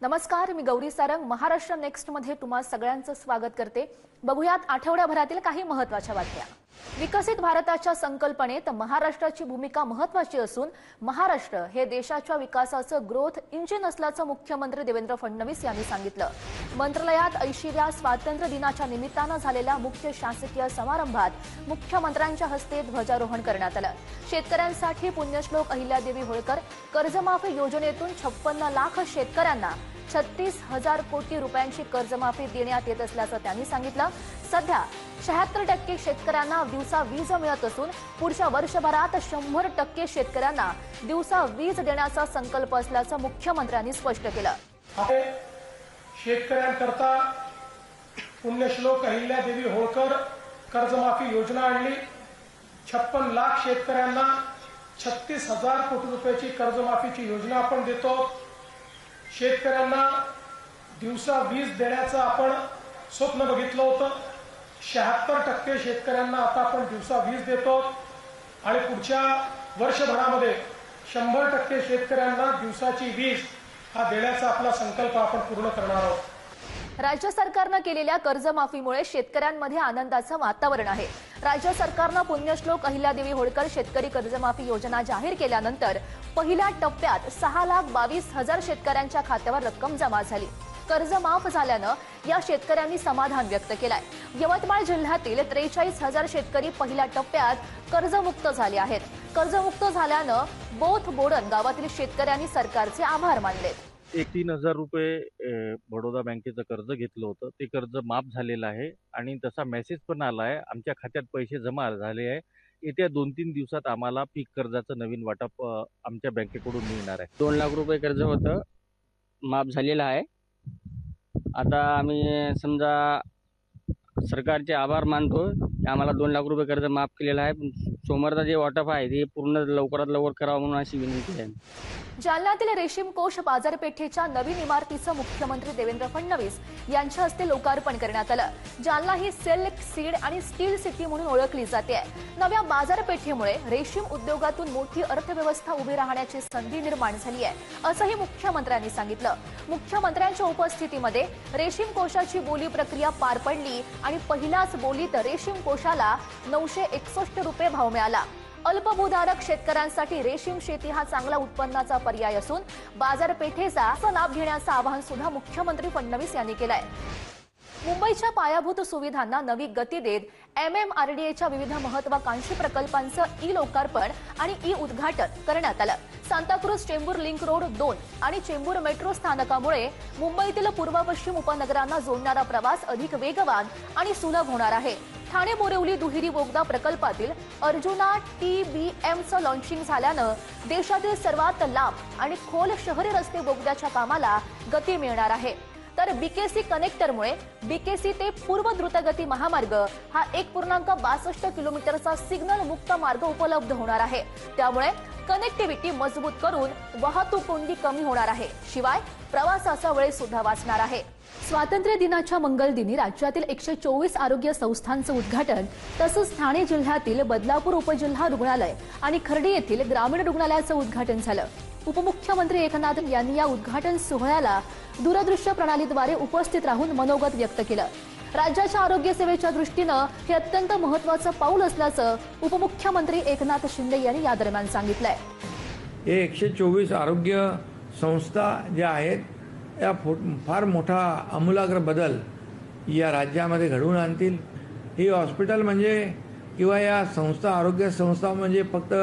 नमस्कार, मी गौरी सारंग महाराष्ट्र नेक्स्ट मध्ये तुम्हा सगळ्यांचं स्वागत करते। बघूयात आठवड्याभरातील काही महत्त्वाच्या बातम्या। विकसित भारताच्या संकल्पनेत महाराष्ट्राची भूमिका महत्त्वाची असून महाराष्ट्र हे देशाच्या विकासाचं ग्रोथ इंजिन असल्याचं मुख्यमंत्री देवेंद्र फडणवीस यांनी सांगितलं। मंत्रालयात 80व्या स्वातंत्र्य दिनाच्या निमित्तानं झालेल्या मुख्य शासकीय समारंभात मुख्यमंत्र्यांच्या हस्ते ध्वजारोहण करण्यात आलं। शेतकऱ्यांसाठी पुण्यश्लोक अहिल्यादेवी होळकर कर्जमाफी योजनेतून 56 लाख शेतकऱ्यांना 36,000 कोटी रुपयांची कर्जमाफी देण्यात येत असल्याचं त्यांनी सांगितलं। सध्या 76% शेतकऱ्यांना दिवसा वीज मिळत असून पुढच्या वर्षभरात 100% शेतकऱ्यांना दिवसा वीज देण्याचा संकल्प असल्याचं मुख्यमंत्र्यांनी स्पष्ट केलं। शेतकऱ्यांकरता पुण्यश्लोक अहिल्यादेवी होळकर कर्जमाफी योजना आणली। 56 लाख शेतकऱ्यांना 36,000 कोटी रुपयाची कर्जमाफीची योजना आपण देतो। शेतकऱ्यांना दिवसा वीज देण्याचं आपण स्वप्न बघितलं होतं। 76% शेतकऱ्यांना आता आपण दिवसा वीज देतो आणि पुढच्या वर्षभरामध्ये 100% शेतकऱ्यांना दिवसाची वीज हा देण्याचा आपला संकल्प आपण पूर्ण करणार आहोत। राज्य सरकारने केलेल्या कर्जमाफीमुळे शेतकऱ्यांमध्ये आनंदाचं वातावरण आहे। राज्य सरकारने पुण्यश्लोक अहिल्यादेवी होळकर शेतकरी कर्जमाफी योजना जाहीर केल्यानंतर पहिल्या टप्प्यात 6,22,000 शेतकऱ्यांच्या खात्यावर रक्कम जमा झाली। कर्ज माफ झाल्यानं या शेतकऱ्यांनी समाधान व्यक्त केलंय। यवतमाळ जिल्ह्यातील 43,000 शेतकरी पहिल्या टप्प्यात कर्जमुक्त झाले आहेत। कर्जमुक्त झाल्यानं बोथ बोडन गावातील शेतकऱ्यांनी सरकारचे आभार मानले। 3,000 रुपये बडोदा बँकेचं कर्ज घेतलं होतं, ते कर्ज माफ झालेलं आहे आणि तसा मेसेज पण आला आहे। आमच्या खात्यात पैसे जमा झाले आहे। येत्या 2-3 दिवसात आम्हाला पीक कर्जाचं नवीन वाटप आमच्या बँकेकडून मिळणार आहे। 2 लाख रुपये कर्ज होतं, माफ झालेलं आहे। आता आम्ही समजा सरकारचे आभार मानतो की आम्हाला 2 लाख रुपये कर्ज माफ केलेलं आहे। सोमवारचा जे वाटप आहे ते पूर्ण लवकरात लवकर करावं म्हणून अशी विनंती आहे। जालन्यातील रेशीम कोष बाजारपेठेच्या नवीन इमारतीचं मुख्यमंत्री देवेंद्र फडणवीस यांच्या हस्ते लोकार्पण करण्यात आलं। जालना ही सिल्क, सीड आणि स्टील सिटी म्हणून ओळखली जाते। नव्या बाजारपेठेमुळे रेशीम उद्योगातून मोठी अर्थव्यवस्था उभी राहण्याची संधी निर्माण झाली आहे, असंही मुख्यमंत्र्यांनी सांगितलं। मुख्यमंत्र्यांच्या उपस्थितीमध्ये रेशीम कोषाची बोली प्रक्रिया पार पडली आणि पहिल्याच बोलीत रेशीम कोषाला 961 रुपये भाव मिळाला। अल्पभूधारक शेतकऱ्यांसाठी रेशीम शेती हा चांगला उत्पन्नाचा पर्याय असून बाजारपेठेचा लाभ घेण्याचं आवाहन सुद्धा मुख्यमंत्री फडणवीस यांनी केलंय। मुंबईच्या पायाभूत सुविधांना नवी गती देत MMRDAच्या विविध महत्त्वाकांक्षी प्रकल्पांचं लोकार्पण आणि उद्घाटन करण्यात आलं। सांताक्रूज चेंबूर लिंक रोड 2 आणि चेंबूर मेट्रो स्थानकामुळे मुंबईतील पूर्व पश्चिम उपनगरांना जोडणारा प्रवास अधिक वेगवान आणि सुलभ होणार आहे। ठाणे बोरिवली दुहेरी बोगदा प्रकल्पातील अर्जुना TBMचं लॉन्चिंग झाल्यानं देशातील सर्वात लांब आणि खोल शहरी रस्ते बोगद्याच्या कामाला गती मिळणार आहे। तर BKC कनेक्टरमुळे BKC ते पूर्व द्रुतगती महामार्ग हा 1.62 किलोमीटरचा सिग्नल मुक्त मार्ग उपलब्ध होणार आहे। त्यामुळे कनेक्टिव्हिटी मजबूत करून वाहतूक कोंडी कमी होणार आहे, शिवाय प्रवासाचा वेळ सुद्धा वाचणार आहे। स्वातंत्र्य दिनाच्या मंगल दिनी राज्यातील 124 आरोग्य संस्थांचं उद्घाटन तसंच ठाणे जिल्ह्यातील बदलापूर उपजिल्हा रुग्णालय आणि खर्डी येथील ग्रामीण रुग्णालयाचं उद्घाटन झालं। उपमुख्यमंत्री एकनाथ यांनी या उद्घाटन सोहळ्याला दूरदृश्य प्रणालीद्वारे उपस्थित राहून मनोगत व्यक्त केलं। राज्याच्या आरोग्य सेवेच्या दृष्टीनं हे अत्यंत महत्त्वाचं पाऊल असल्याचं उपमुख्यमंत्री एकनाथ शिंदे यांनी या दरम्यान सांगितलंय। हे 124 आरोग्य संस्था ज्या आहेत या फार मोठा आमूलाग्र बदल या राज्यामध्ये घडवून आणतील। ही हॉस्पिटल म्हणजे किंवा या संस्था, आरोग्य संस्था म्हणजे फक्त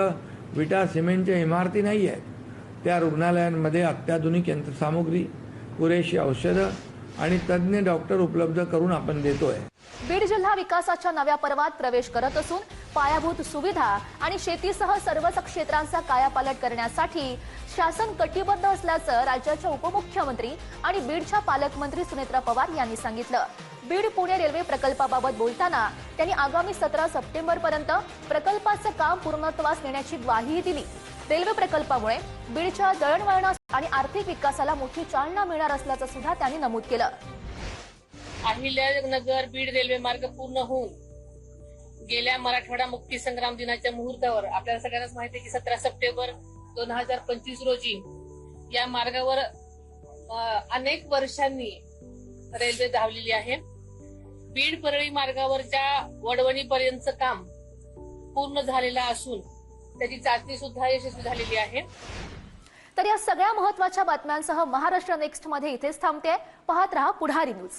विटा सिमेंटच्या इमारती नाही आहेत। त्या रुग्णालयांमध्ये अत्याधुनिक यंत्रसामुग्री, पुरेशी औषधं आणि तज्ञ डॉक्टर उपलब्ध करून आपण देतोय। बीड जिल्हा विकासाच्या नव्या पर्वात प्रवेश करत असून पायाभूत सुविधा आणि शेतीसह सर्वच क्षेत्रांचा कायापालट करण्यासाठी शासन कटिबद्ध असल्याचं राज्याच्या उपमुख्यमंत्री आणि बीडच्या पालकमंत्री सुनेत्रा पवार यांनी सांगितलं। बीड पुणे रेल्वे प्रकल्पाबाबत बोलताना त्यांनी आगामी 17 सप्टेंबरपर्यंत प्रकल्पाचं काम पूर्णत्वास नेण्याची ग्वाही दिली। रेल्वे प्रकल्पामुळे बीडच्या दळणवळणास आणि आर्थिक विकासाला मोठी चालना मिळणार असल्याचं सुद्धा त्यांनी नमूद केलं। अहिल्यानगर बीड रेल्वे मार्ग पूर्ण होऊन गेल्या मराठवाडा मुक्ती संग्राम दिनाच्या मुहूर्तावर आपल्याला सगळ्यांनाच माहिती आहे की 17 सप्टेंबर 2025 रोजी या मार्गावर अनेक वर्षांनी रेल्वे धावलेली आहे. बीड परळी मार्गावरच्या वडवणी पर्यंतचं काम पूर्ण झालेलं असून त्याची चाचणी सुद्धा यशस्वी झालेली आहे. तर या सगळ्या महत्त्वाच्या बातम्यांसह महाराष्ट्र नेक्स्ट मध्ये इथेच थांबते. पाहत रहा पुढारी न्यूज.